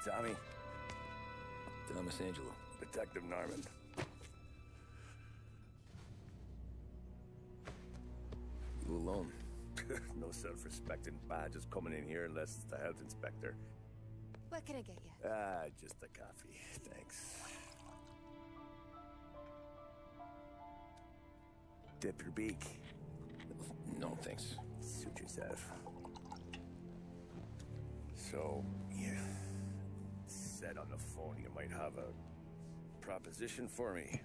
Tommy. Thomas Angelo. Detective Norman. You alone? No self-respecting badges coming in here unless it's the health inspector. What can I get you? Just a coffee, thanks. Dip your beak. No, thanks. Suit yourself. So, you said on the phone you might have a proposition for me.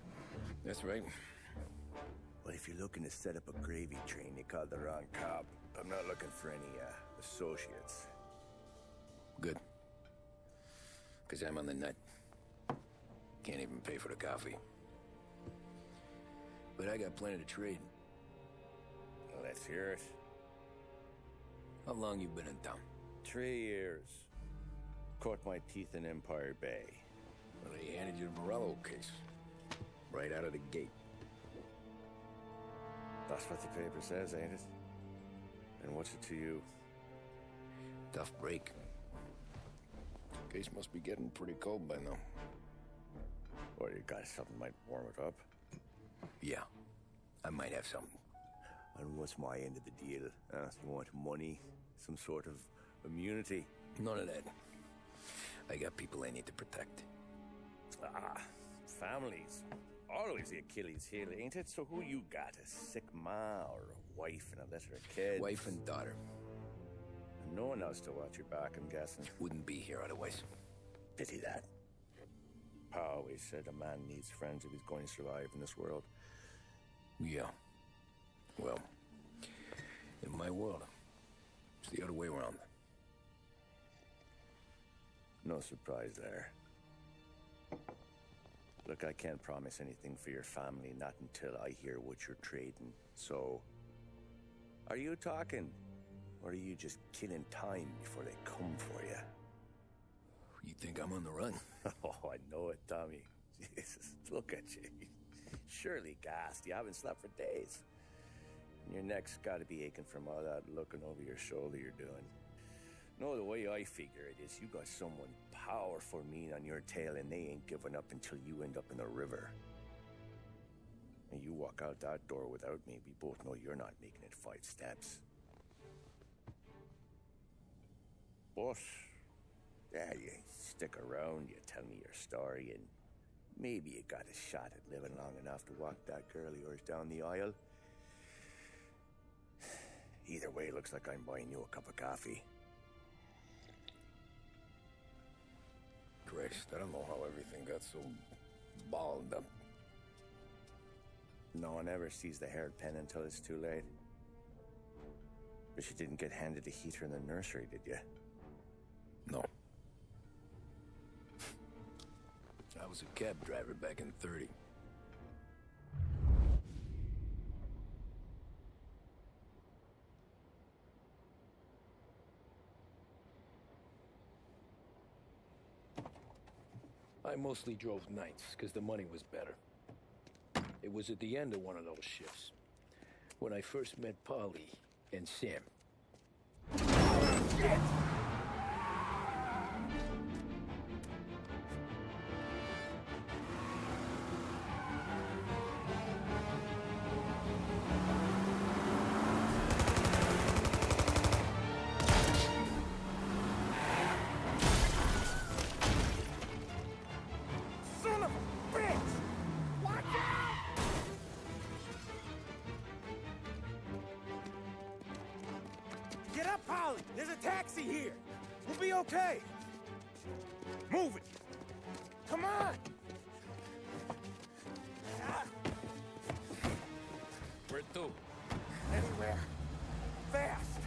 That's right. Well, if you're looking to set up a gravy train, you called the wrong cop. I'm not looking for any, associates. Good. Because I'm on the nut. Can't even pay for the coffee. But I got plenty to trade. Well, let's hear it. How long you been in town? 3 years. Caught my teeth in Empire Bay. Well, they handed you the Morello case. Right out of the gate. That's what the paper says, ain't it? And what's it to you? Tough break. Case must be getting pretty cold by now. Or you got something might warm it up? Yeah, I might have something. And what's my end of the deal? You want money? Some sort of immunity? None of that. I got people I need to protect. Families. Always the Achilles heel, ain't it? So who you got? A sick ma or a wife and a litter of kids? Wife and daughter. And no one else to watch your back, I'm guessing. Wouldn't be here otherwise. Pity that. Pa always said a man needs friends if he's going to survive in this world. Yeah. Well, in my world, it's the other way around. No surprise there. Look, I can't promise anything for your family, not until I hear what you're trading. So, are you talking? Or are you just killing time before they come for you? You think I'm on the run? Oh, I know it, Tommy. Jesus, look at you. Surely gassed. You haven't slept for days. And your neck's got to be aching from all that looking over your shoulder you're doing. No, the way I figure it is you got someone powerful mean on your tail and they ain't giving up until you end up in the river. And you walk out that door without me, we both know you're not making it 5 steps. But, yeah, you stick around, you tell me your story, and maybe you got a shot at living long enough to walk that girl of yours down the aisle. Either way, it looks like I'm buying you a cup of coffee. Christ, I don't know how everything got so balled up. No one ever sees the haired pen until it's too late. But you didn't get handed a heater in the nursery, did you? No. I was a cab driver back in '30. I mostly drove nights, because the money was better. It was at the end of one of those shifts, when I first met Polly and Sam. Shit! Get up, Polly! There's a taxi here! We'll be okay! Move it! Come on! Where to? Anywhere. Fast!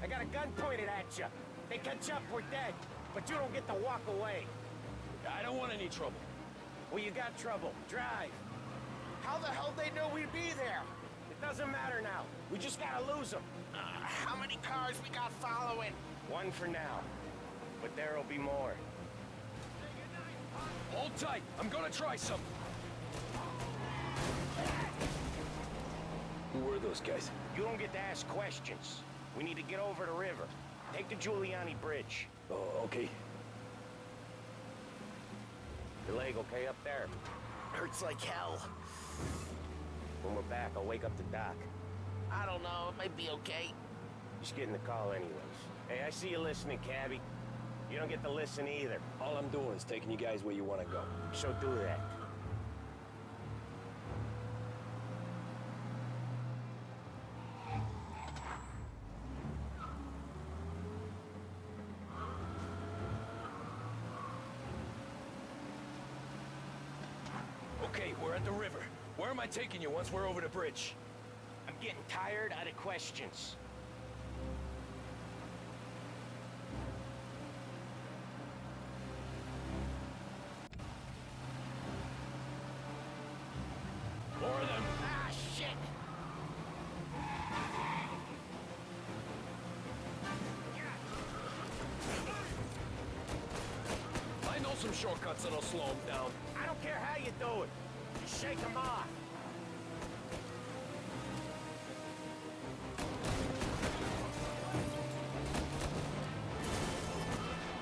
I got a gun pointed at you. They catch up, we're dead. But you don't get to walk away. I don't want any trouble. Well, you got trouble. Drive. How the hell they know we'd be there? It doesn't matter now. We just gotta lose them. How many cars we got following? One for now. But there'll be more. Hold tight. I'm gonna try something. Who were those guys? You don't get to ask questions. We need to get over the river. Take the Giuliani Bridge. Oh, okay. Your leg okay up there? Hurts like hell. When we're back, I'll wake up the doc. I don't know, it might be okay. Just getting the call anyways. Hey, I see you listening, cabbie. You don't get to listen either. All I'm doing is taking you guys where you want to go. So do that. Okay, we're at the river. Where am I taking you once we're over the bridge? I'm getting tired out of questions. More of them. Ah, shit! I know some shortcuts that'll slow them down. I don't care how you do it. Just shake them off.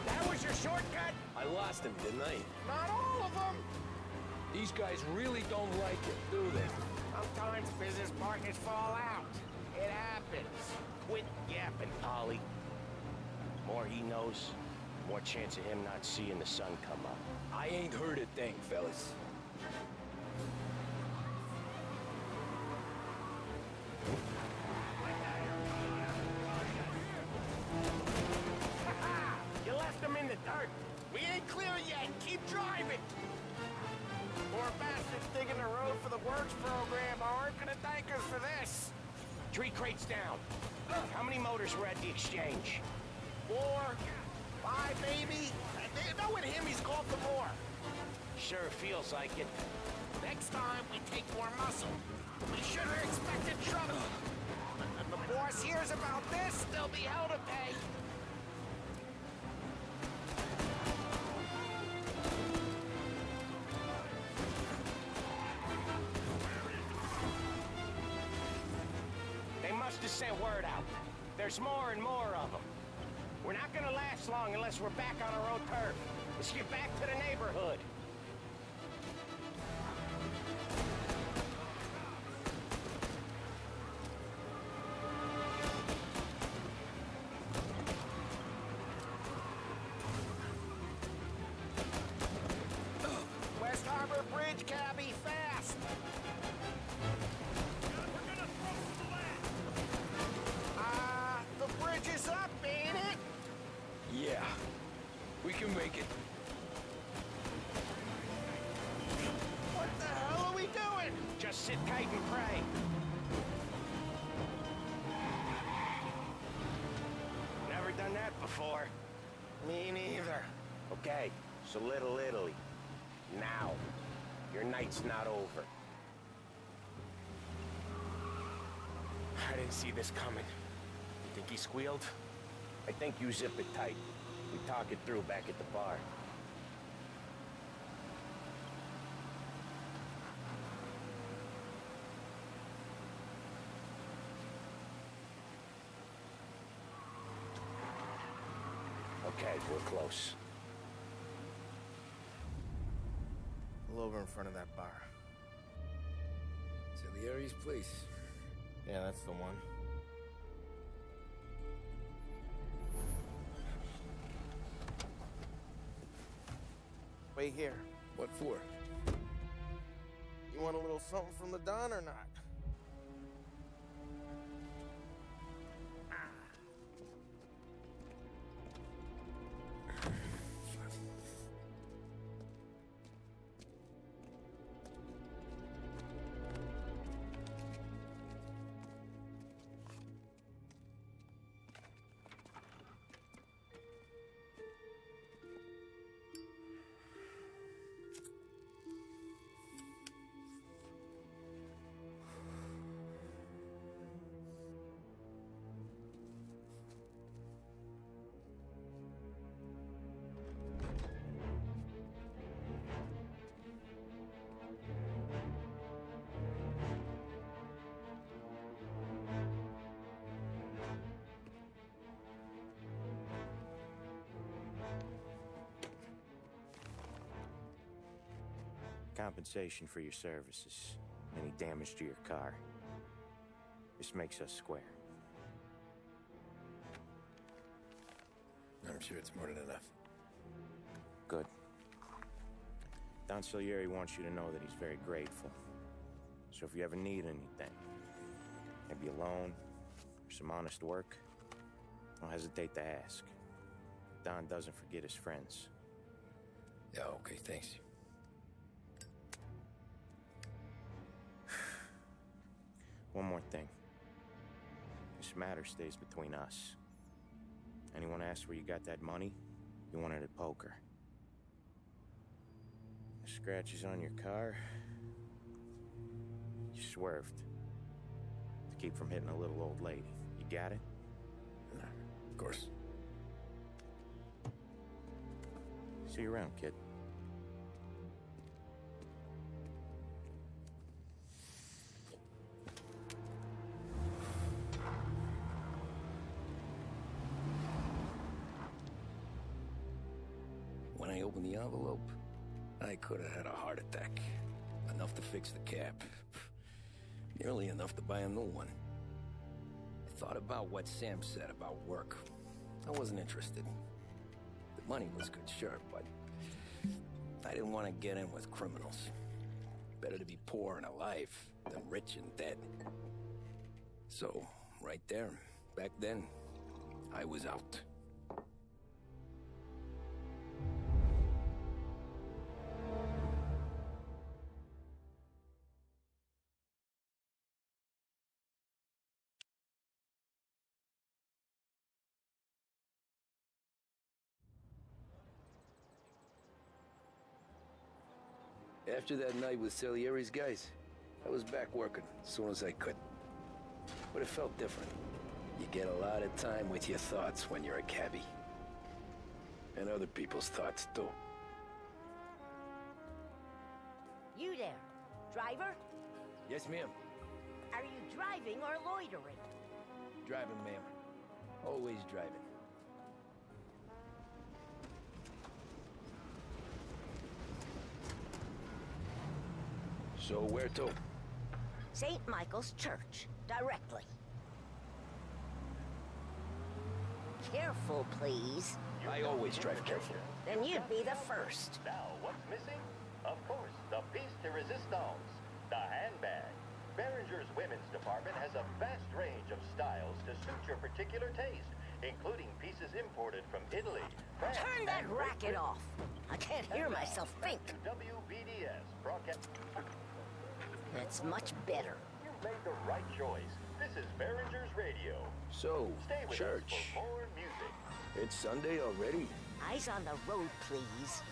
That was your shortcut? I lost him, didn't I? Not all of them. These guys really don't like it, do they? Sometimes business partners fall out. It happens. Quit yapping, Ollie. More he knows, more chance of him not seeing the sun come up. I ain't heard a thing, fellas. You left him in the dirt. We ain't clear yet! Keep driving! Poor bastards digging the road for the works program aren't gonna thank us for this! Tree crates down. How many motors were at the exchange? 4, 5 maybe? They know with him he's called for more. Sure feels like it. Next time we take more muscle. We should have expected trouble. If the boss hears about this, there'll be hell to pay. They must have sent word out. There's more and more of them. We're not gonna last long unless we're back on our own turf. Let's get back to the neighborhood. West Harbor Bridge, cabbie, fast! The bridge is up, ain't it? Yeah, we can make it. What the hell are we doing? Just sit tight and pray. Never done that before. Me neither. Okay, so Little Italy. Now. Your night's not over. I didn't see this coming. You think he squealed? I think you zip it tight. We talk it through back at the bar. Okay, we're close. Pull over in front of that bar. Salieri's place. Yeah, that's the one. Wait here. What for? You want a little something from the Don or not? compensation for your services, any damage to your car. This makes us square. I'm sure it's more than enough. Good. Don Salieri wants you to know that he's very grateful. So if you ever need anything, maybe a loan or some honest work, don't hesitate to ask. Don doesn't forget his friends. Yeah, okay, thanks. One more thing. This matter stays between us. Anyone asks where you got that money, you won it at poker. The scratches on your car, you swerved to keep from hitting a little old lady. You got it? Of course. See you around, kid. When I opened the envelope, I could have had a heart attack. Enough to fix the cap. Nearly enough to buy a new one. I thought about what Sam said about work. I wasn't interested. The money was good, sure, but I didn't want to get in with criminals. Better to be poor and alive than rich and dead. So, right there, back then, I was out. After that night with Salieri's guys, I was back working as soon as I could. But it felt different. You get a lot of time with your thoughts when you're a cabbie. And other people's thoughts, too. You there, driver? Yes, ma'am. Are you driving or loitering? Driving, ma'am. Always driving. So where to? St. Michael's Church, directly. Careful, please. I always drive careful. Then you'd be the first. Now, what's missing? Of course, the piece de resistance, the handbag. Behringer's women's department has a vast range of styles to suit your particular taste, including pieces imported from Italy, France, Turn that and Great racket Britain. off. I can't hear myself think. WBDS broadcast. That's much better. You made the right choice. This is Behringer's Radio. So, Stay with church. us for more music. It's Sunday already? Eyes on the road, please.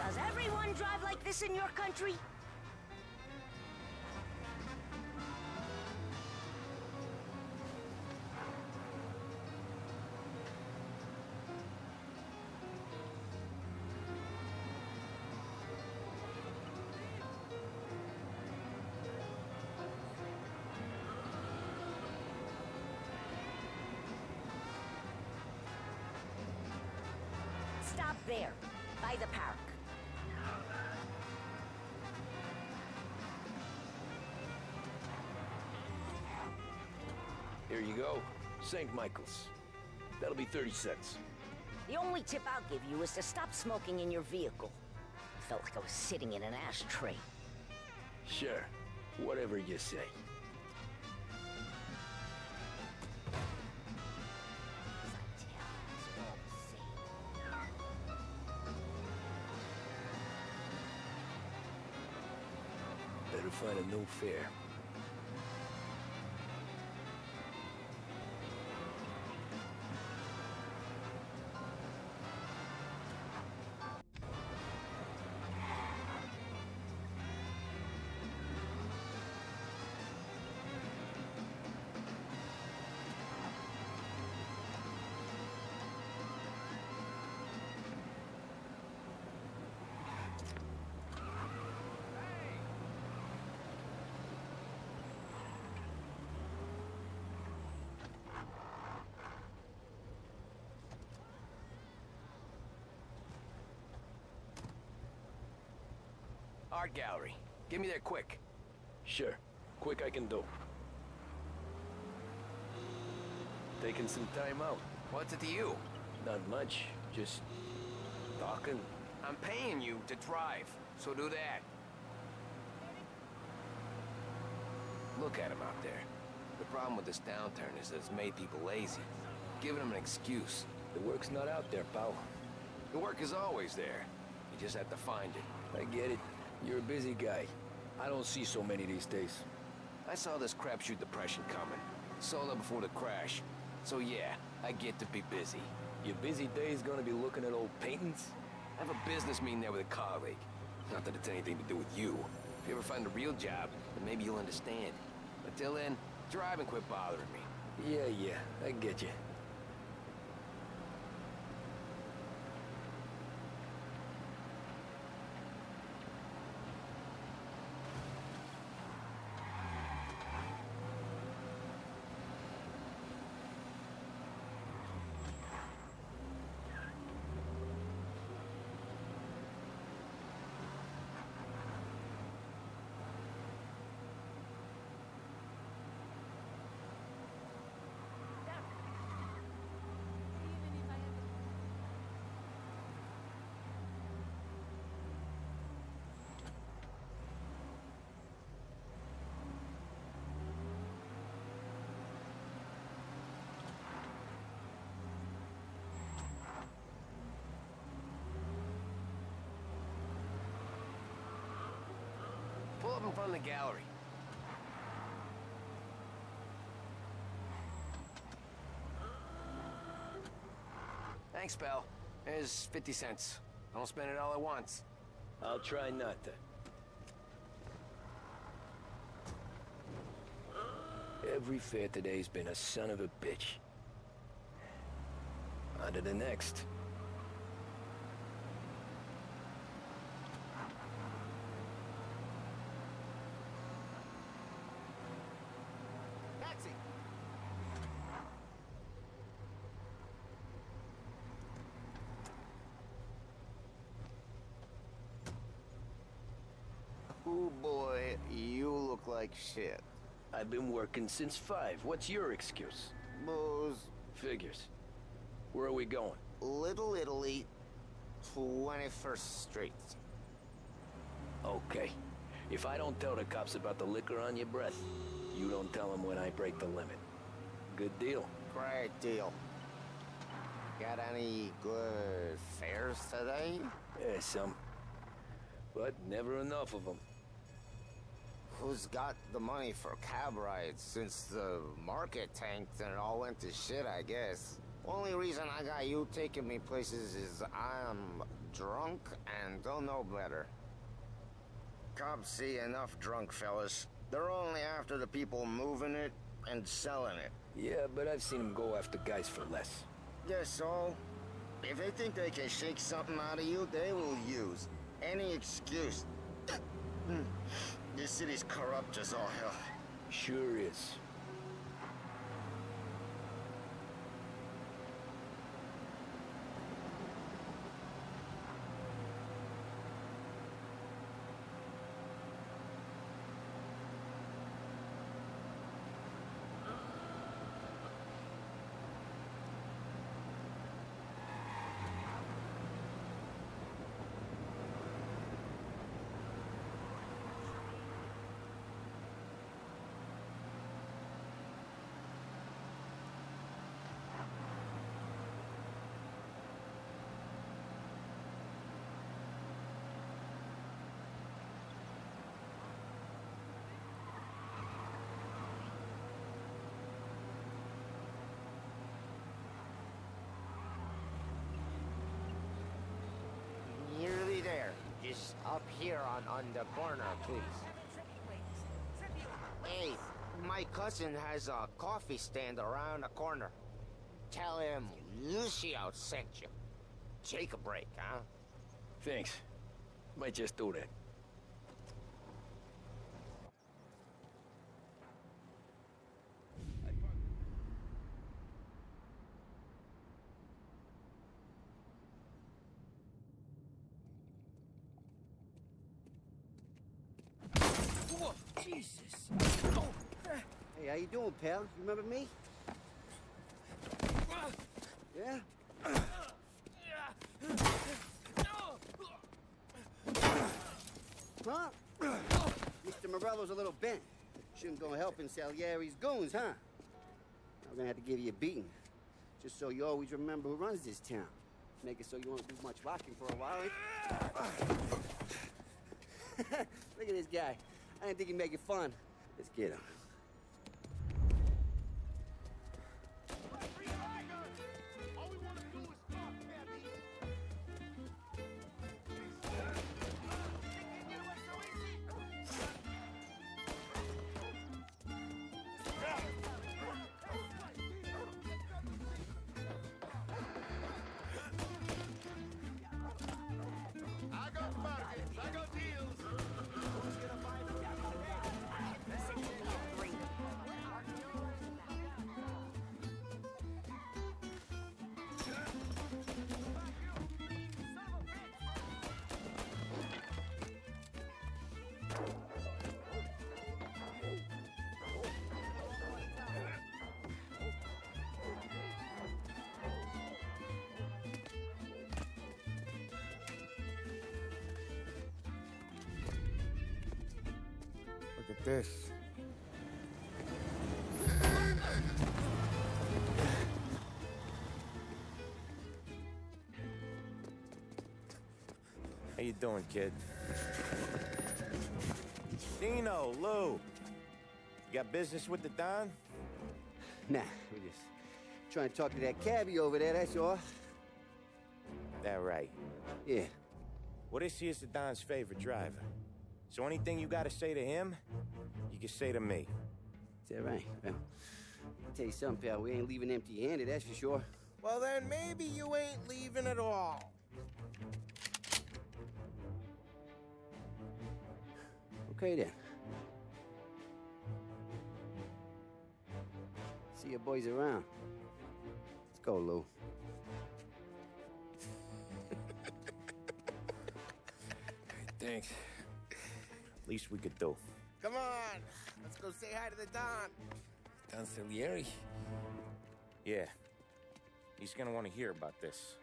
Does everyone drive like this in your country? Stop there, by the park. Here you go. St. Michael's. That'll be 30 cents. The only tip I'll give you is to stop smoking in your vehicle. I felt like I was sitting in an ashtray. Sure. Whatever you say. Better find a new fare. art gallery. Get me there quick. Sure. Quick I can do. Taking some time out. What's it to you? Not much. Just talking. I'm paying you to drive, so do that. Look at him out there. The problem with this downturn is that it's made people lazy, giving them an excuse. The work's not out there, pal. The work is always there. You just have to find it. I get it. You're a busy guy. I don't see so many these days. I saw this crapshoot depression coming. Sold up before the crash. So yeah, I get to be busy. Your busy day's gonna be looking at old paintings? I have a business meeting there with a colleague. Not that it's anything to do with you. If you ever find a real job, then maybe you'll understand. Until then, drive and quit bothering me. Yeah, I get you. Pull up in front of the gallery. Thanks, pal. Here's 50 cents. I don't spend it all at once. I'll try not to. Every fare today's been a son of a bitch. On to the next. Taxi! Oh boy, you look like shit. I've been working since 5. What's your excuse? Booze. Figures. Where are we going? Little Italy, 21st Street. Okay. If I don't tell the cops about the liquor on your breath, you don't tell them when I break the limit. Good deal. Great deal. Got any good fares today? Yeah, some. But never enough of them. Who's got the money for cab rides since the market tanked and it all went to shit, I guess? Only reason I got you taking me places is I'm drunk and don't know better. Cops see enough drunk fellas. They're only after the people moving it and selling it. Yeah, but I've seen them go after guys for less. Guess so. If they think they can shake something out of you, they will use any excuse. This city's corrupt as all hell. Sure is. Nearly there. Just up here on the corner, please. Hey, my cousin has a coffee stand around the corner. Tell him Lucio sent you. Take a break, huh? Thanks. Might just do that. Jesus. Hey, how you doing, pal? You remember me? Yeah? Huh? Mr. Morello's a little bent. Shouldn't go helping Salieri's goons, huh? I'm gonna have to give you a beating. Just so you always remember who runs this town. Make it so you won't do much rocking for a while. Look at this guy. I didn't think he'd make it fun. Let's get him. Look at this. How you doing, kid? Dino, Lou. You got business with the Don? Nah, we're just trying to talk to that cabbie over there, that's all. That right. Yeah. Well, this here's the Don's favorite driver. So anything you gotta say to him, you can say to me. Is that right? Well, I'll tell you something, pal. We ain't leaving empty-handed, that's for sure. Well, then maybe you ain't leaving at all. Okay, then. See your boys around. Let's go, Lou. Thanks. Least we could do. Come on, let's go say hi to the Don. Don Salieri? Yeah. He's gonna want to hear about this.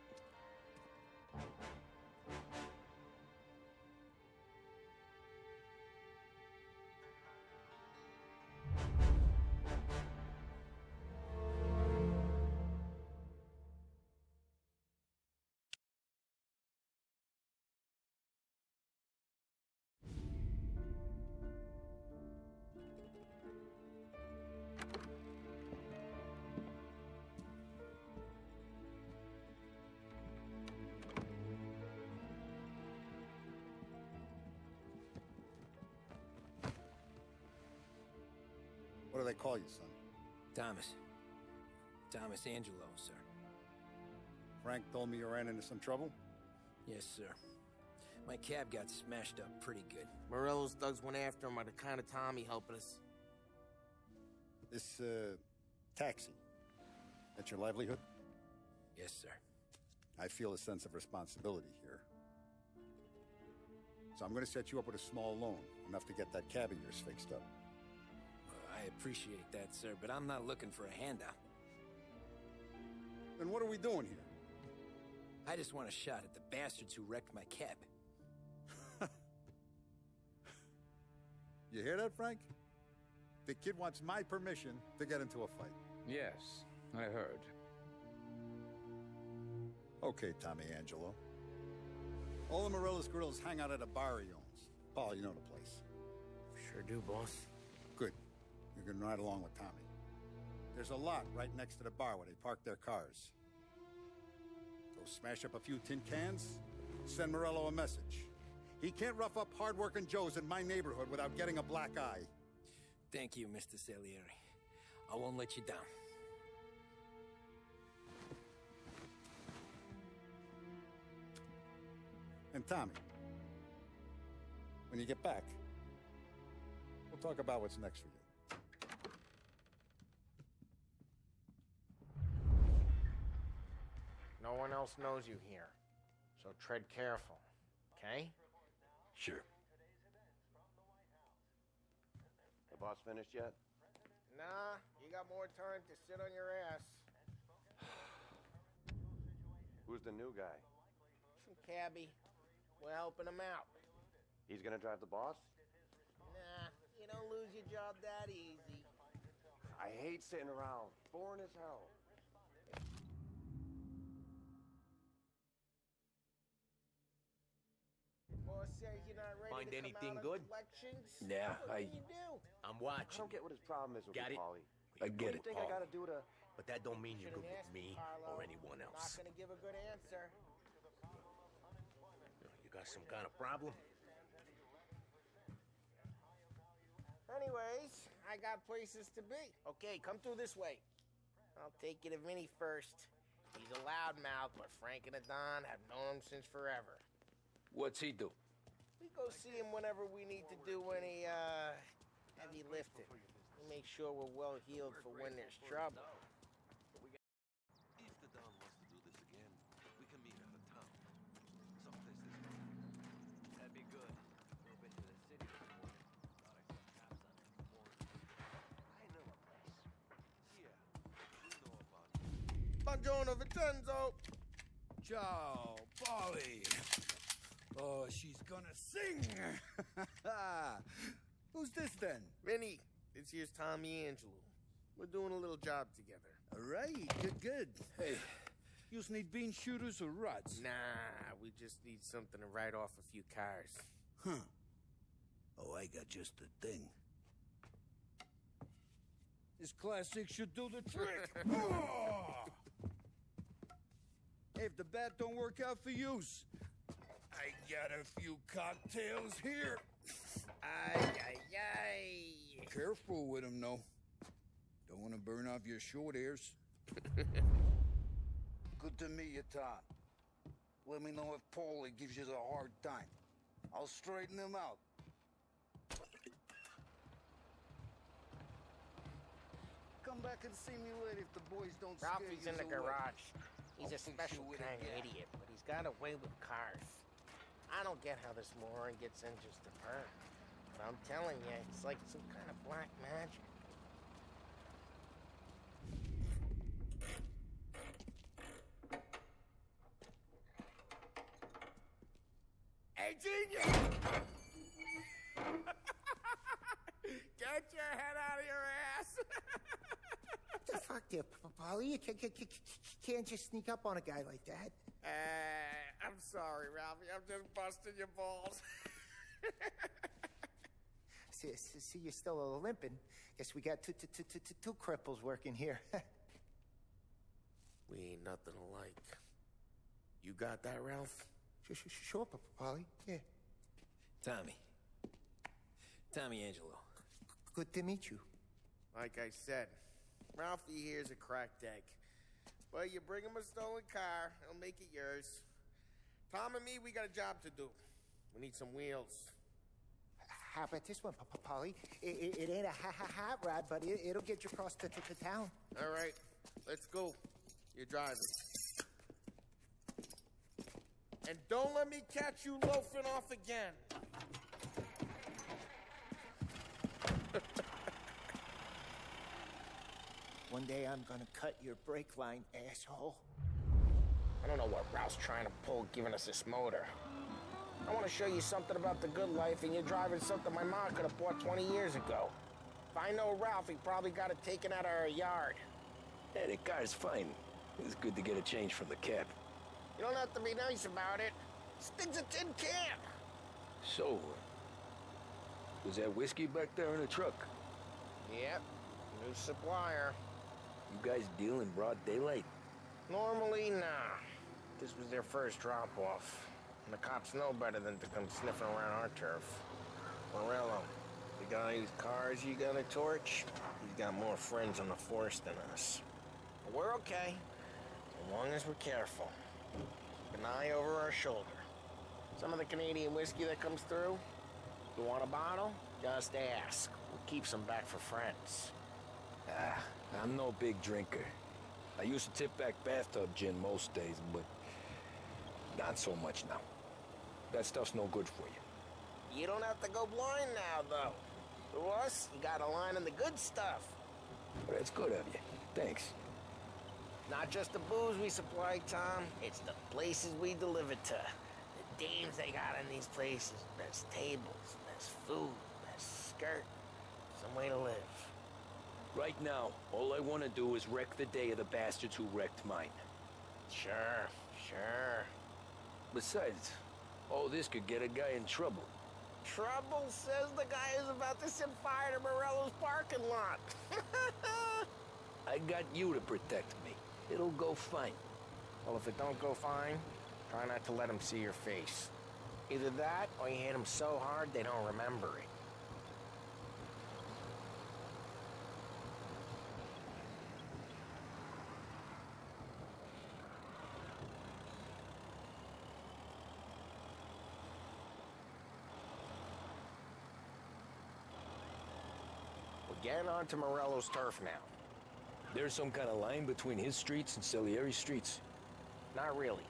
What do they call you, son? Thomas. Thomas Angelo, sir. Frank told me you ran into some trouble? Yes, sir. My cab got smashed up pretty good. Morello's thugs went after him by the kind of Tommy helping us. This, taxi. That's your livelihood? Yes, sir. I feel a sense of responsibility here. So I'm gonna set you up with a small loan, enough to get that cab of yours fixed up. I appreciate that, sir, but I'm not looking for a handout. Then what are we doing here? I just want a shot at the bastards who wrecked my cab. You hear that, Frank? The kid wants my permission to get into a fight. Yes, I heard. Okay, Tommy Angelo. All the Morello's girls hang out at a bar he owns. Paul, you know the place. Sure do, boss. Good. You can ride along with Tommy. There's a lot right next to the bar where they park their cars. Go smash up a few tin cans, send Morello a message. He can't rough up hard-working Joes in my neighborhood without getting a black eye. Thank you, Mr. Salieri. I won't let you down. And Tommy, when you get back, we'll talk about what's next for you. No one else knows you here, so tread careful, okay? Sure. The boss finished yet? Nah, you got more time to sit on your ass. Who's the new guy? Some cabbie. We're helping him out. He's gonna drive the boss? Nah, you don't lose your job that easy. I hate sitting around. Boring as hell. Boss says you're not ready Find to come anything out good? on collections. Yeah, What can you do? I'm I watching. don't get what his problem is with Got me, it? Paulie. I What get do you it, think Paul. I gotta do to... But that don't mean you're Should've good with asked me Carlo. or anyone Not else. gonna give a good answer. You got some kind of problem? Anyways, I got places to be. Okay, come through this way. I'll take you to Vinny first. He's a loudmouth, but Frank and the Don have known him since forever. What's he do? We go see him whenever we need to do any, heavy lifting. We make sure we're well healed for when there's trouble. If the Don wants to do this again, we can meet out of town. Someplace this way. That'd be good. Never been to the city before. Thought I saw cops on the corner. I know a place. Yeah, we know about it. Buongiorno, Vincenzo! Ciao, Polly. Oh, she's gonna sing. Who's this then? Vinny, this here's Tommy Angelo. We're doing a little job together. All right, good. Hey, you need bean shooters or rods? Nah, we just need something to write off a few cars. Huh. Oh, I got just the thing. This classic should do the trick. Oh! Hey, if the bat don't work out for yous, I got a few cocktails here. Ay. Careful with them, though. Don't want to burn off your short hairs. Good to meet you, Tom. Let me know if Paulie gives you the hard time. I'll straighten him out. Come back and see me later if the boys don't scare Ralphie's you in the away. garage. He's I'll a fix special you with a kind of gap. idiot, but he's got a way with cars. I don't get how this moron gets in just to burn. But I'm telling you, it's like some kind of black magic. Hey, genius! Get your head out of your ass! What the fuck there, Polly? You can't just sneak up on a guy like that. I'm sorry, Ralphie. I'm just busting your balls. See, you're still limping. Guess we got two cripples working here. We ain't nothing alike. You got that, Ralph? Sure, Polly. Yeah. Tommy Angelo. Good to meet you. Like I said, Ralphie here's a cracked egg. But you bring him a stolen car, he'll make it yours. Tom and me, we got a job to do. We need some wheels. How about this one, Polly? It ain't a hot rod, but it'll get you across to town. All right, let's go. You're driving. And don't let me catch you loafing off again. One day I'm gonna cut your brake line, asshole. I don't know what Ralph's trying to pull giving us this motor. I want to show you something about the good life, and you're driving something my mom could have bought 20 years ago. If I know Ralph, he probably got it taken out of our yard. Hey, the car's fine. It's good to get a change from the cab. You don't have to be nice about it. This thing's a tin can. So, was that whiskey back there in the truck? Yep, new supplier. You guys deal in broad daylight? Normally, nah. This was their first drop-off. And the cops know better than to come sniffing around our turf. Morello, you got any cars you got a torch? He's got more friends on the force than us. But we're okay, as long as we're careful. Keep an eye over our shoulder. Some of the Canadian whiskey that comes through, you want a bottle? Just ask. We'll keep some back for friends. I'm no big drinker. I used to tip back bathtub gin most days, but not so much now. That stuff's no good for you. You don't have to go blind now, though. To us, you got a line on the good stuff. Well, that's good of you. Thanks. Not just the booze we supply, Tom. It's the places we deliver to. The dames they got in these places. Best tables, best food, best skirt. Some way to live. Right now, all I want to do is wreck the day of the bastards who wrecked mine. Sure, sure. Besides, all this could get a guy in trouble. Trouble, says the guy who's about to set fire to Morello's parking lot. I got you to protect me. It'll go fine. Well, if it don't go fine, try not to let them see your face. Either that, or you hit them so hard they don't remember it. We're getting onto Morello's turf now. There's some kind of line between his streets and Salieri's streets? Not really.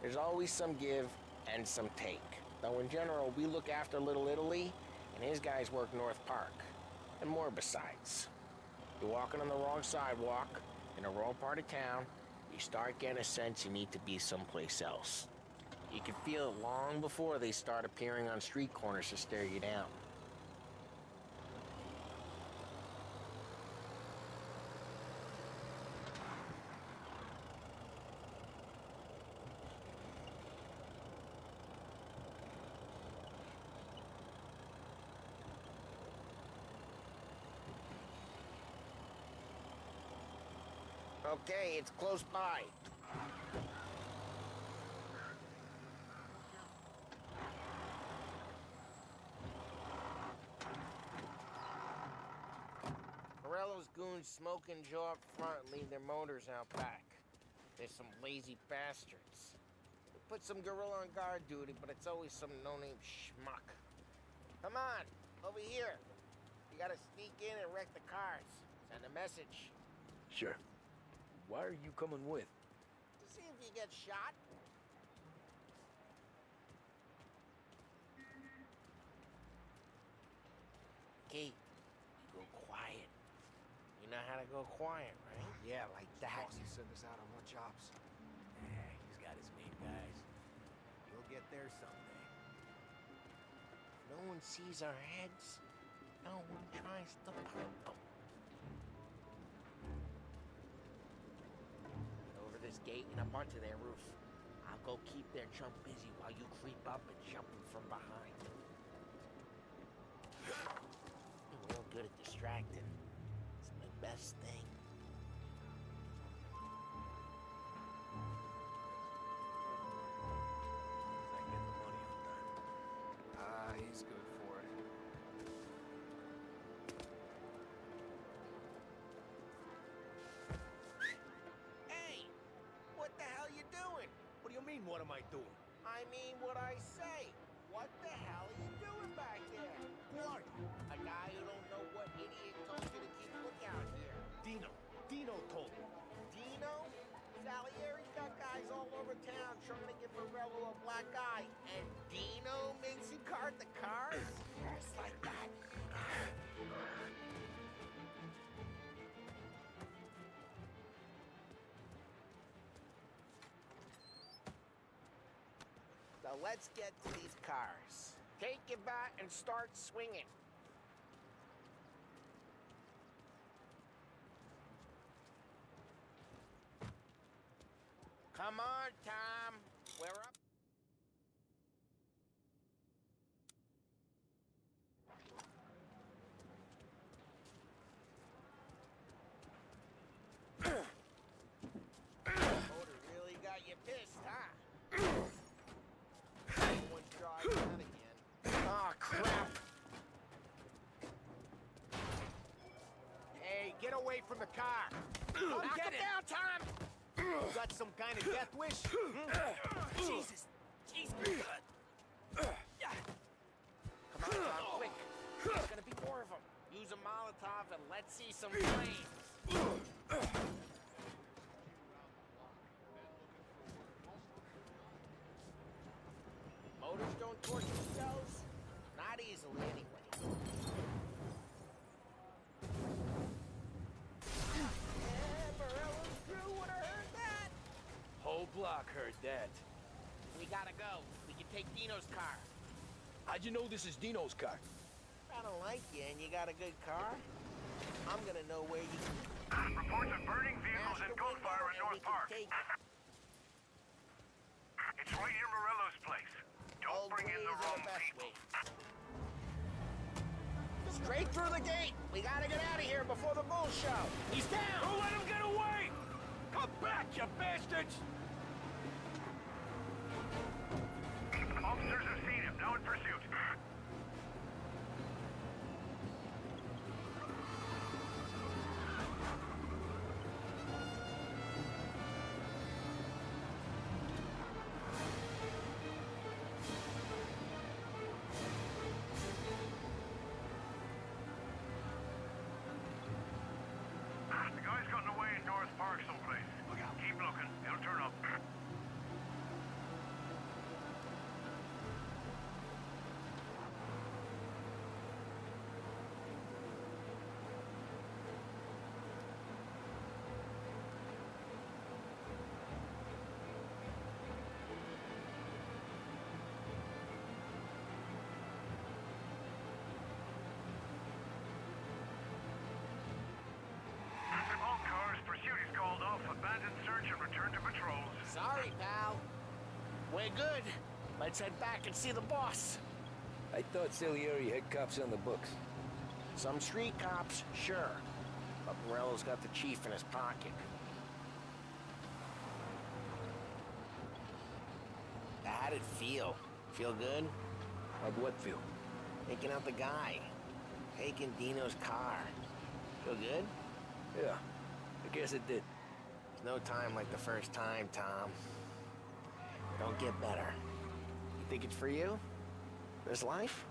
There's always some give and some take. Though in general, we look after Little Italy, and his guys work North Park. And more besides. You're walking on the wrong sidewalk, in the wrong part of town, you start getting a sense you need to be someplace else. You can feel it long before they start appearing on street corners to stare you down. Okay, it's close by. Morello's goons smoke and jaw up front and leave their motors out back. They're some lazy bastards. They put some gorilla on guard duty, but it's always some no-name schmuck. Come on, over here. You gotta sneak in and wreck the cars. Send a message. Sure. Why are you coming with? To see if you get shot. Key, go quiet. You know how to go quiet, right? Yeah, like that. Boss send us out on more jobs. Yeah, he's got his main guys. You'll get there someday. No one sees our heads. No one tries to pump them. Over this gate and up onto their roof. I'll go keep their chump busy while you creep up and jump him from behind. I'm real good at distracting. It's my best thing. Does that get the money on time? He's good for it. Hey! What the hell you doing? What do you mean, what am I doing? I mean what I say. What the hell are you doing back there? What? A guy who don't know what idiot told you to keep lookout here. Dino told me. Dino? Salieri's got guys all over town trying to give Morello a black eye. And Dino makes you cart the cars? Just like that. So let's get to these cars. Take your bat and start swinging. Come on, Tom. We're up. Motor really got you pissed, huh? Someone's driving out again. Oh, crap. Hey, get away from the car. Knock it down, Tom! You got some kind of death wish? Jesus! Jesus! Come on, Tom, quick. There's gonna be more of them. Use a Molotov and let's see some flames. Motors don't torch themselves? Not easily, anyway. heard that. We gotta go. We can take Dino's car. How'd you know this is Dino's car? I don't like you and you got a good car. I'm gonna know where you can... Reports of burning vehicles and gunfire in North Park. It's right near Morello's place. Don't bring in the wrong people. Straight through the gate. We gotta get out of here before the bull show. He's down. Don't let him get away! Come back, you bastards! Officers have seen him. Now in pursuit. The guy's gotten away in North Park someplace. Look out. Keep looking. He'll turn up. All cars, pursuit is called off. Abandon search and return to patrols. Sorry, pal. We're good. Let's head back and see the boss. I thought Salieri had cops on the books. Some street cops, sure. But Morello's got the chief in his pocket. How'd it feel? Feel good? How'd what feel? Taking out the guy. Taking Dino's car. Feel good? Yeah, I guess it did. There's no time like the first time, Tom. Don't get better. You think it's for you? This life?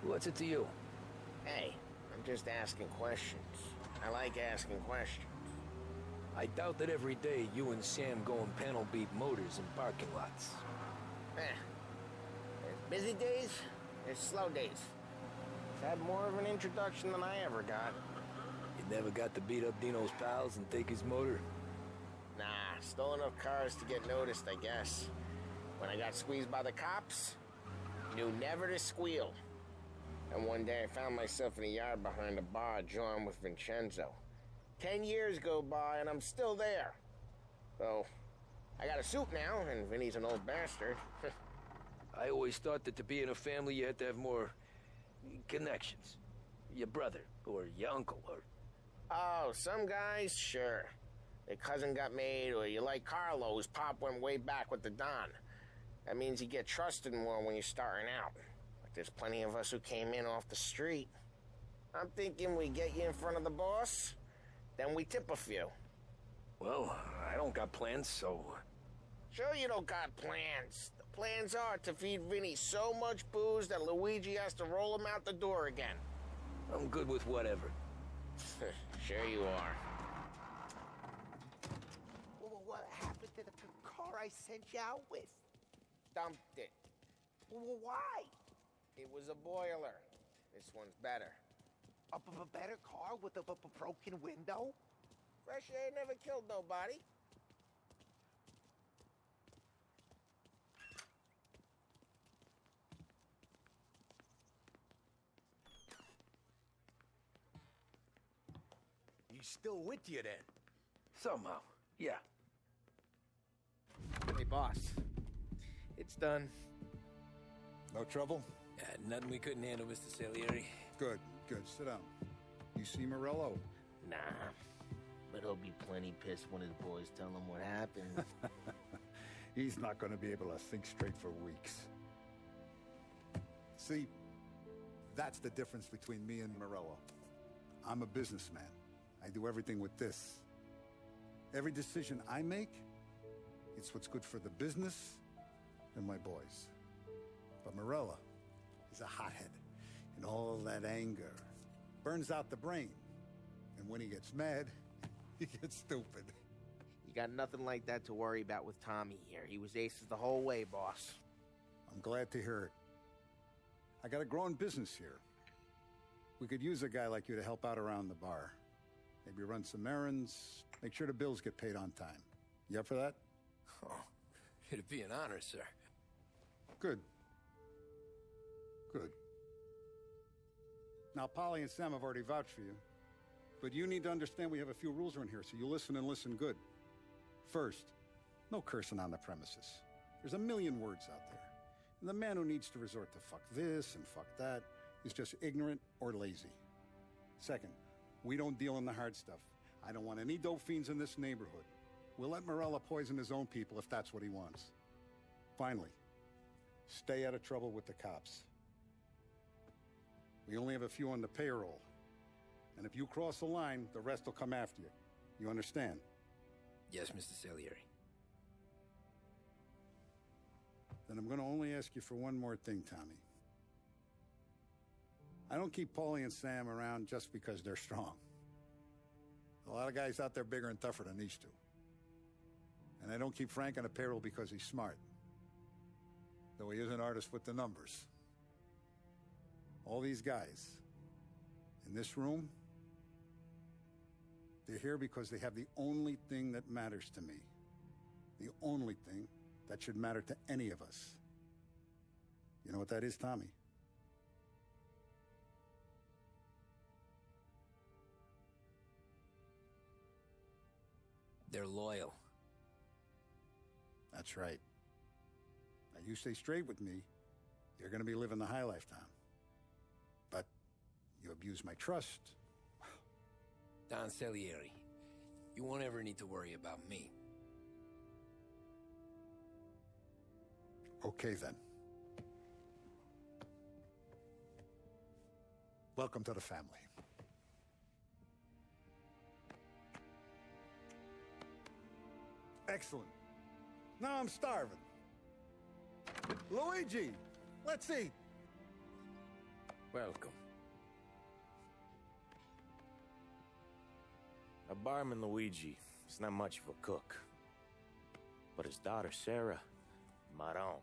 What's it to you? Hey, I'm just asking questions. I like asking questions. I doubt that every day you and Sam go and panel beat motors in parking lots. There's busy days, there's slow days. I've had more of an introduction than I ever got. You never got to beat up Dino's pals and take his motor? Nah, stole enough cars to get noticed, I guess. When I got squeezed by the cops, knew never to squeal. And one day I found myself in a yard behind a bar drawn with Vincenzo. 10 years go by and I'm still there. So, I got a suit now, and Vinny's an old bastard. I always thought that to be in a family you had to have more connections. Your brother, or your uncle, or... Oh, some guys, sure. Their cousin got made, or you like Carlo, whose pop went way back with the Don. That means you get trusted more when you're starting out. Like there's plenty of us who came in off the street. I'm thinking we get you in front of the boss, then we tip a few. Well, I don't got plans, so... Sure you don't got plans. The plans are to feed Vinny so much booze that Luigi has to roll him out the door again. I'm good with whatever. Sure you are. Well, what happened to the car I sent you out with? Dumped it. Well, why? It was a boiler. This one's better. A better car with a broken window? Fresh air never killed nobody. He's still with you then? Somehow, yeah. Hey, boss. It's done. No trouble? Yeah, nothing we couldn't handle, Mr. Salieri. Good, good. Sit down. You see Morello? Nah, but he'll be plenty pissed when his boys tell him what happened. He's not going to be able to think straight for weeks. See, that's the difference between me and Morello. I'm a businessman. I do everything with this. Every decision I make, it's what's good for the business and my boys. But Morello is a hothead, and all that anger burns out the brain. And when he gets mad, he gets stupid. You got nothing like that to worry about with Tommy here. He was aces the whole way, boss. I'm glad to hear it. I got a growing business here. We could use a guy like you to help out around the bar. Maybe run some errands, make sure the bills get paid on time. You up for that? Oh, It'd be an honor, sir. Good. Good. Now, Polly and Sam have already vouched for you. But you need to understand we have a few rules around here, so you listen and listen good. First, no cursing on the premises. There's a million words out there. And the man who needs to resort to fuck this and fuck that is just ignorant or lazy. Second, we don't deal in the hard stuff. I don't want any dope fiends in this neighborhood. We'll let Morella poison his own people if that's what he wants. Finally, stay out of trouble with the cops. We only have a few on the payroll. And if you cross the line, the rest will come after you. You understand? Yes, Mr. Salieri. Then I'm going to only ask you for one more thing, Tommy. I don't keep Paulie and Sam around just because they're strong. A lot of guys out there bigger and tougher than these two. And I don't keep Frank on the payroll because he's smart. Though he is an artist with the numbers. All these guys in this room, they're here because they have the only thing that matters to me. The only thing that should matter to any of us. You know what that is, Tommy? They're loyal. That's right. Now, you stay straight with me, you're going to be living the high life, Tom. But you abuse my trust. Don Salieri, you won't ever need to worry about me. Okay, then. Welcome to the family. Excellent. Now I'm starving. Luigi, let's eat. Welcome. Our barman Luigi is not much of a cook. But his daughter Sarah, Maron.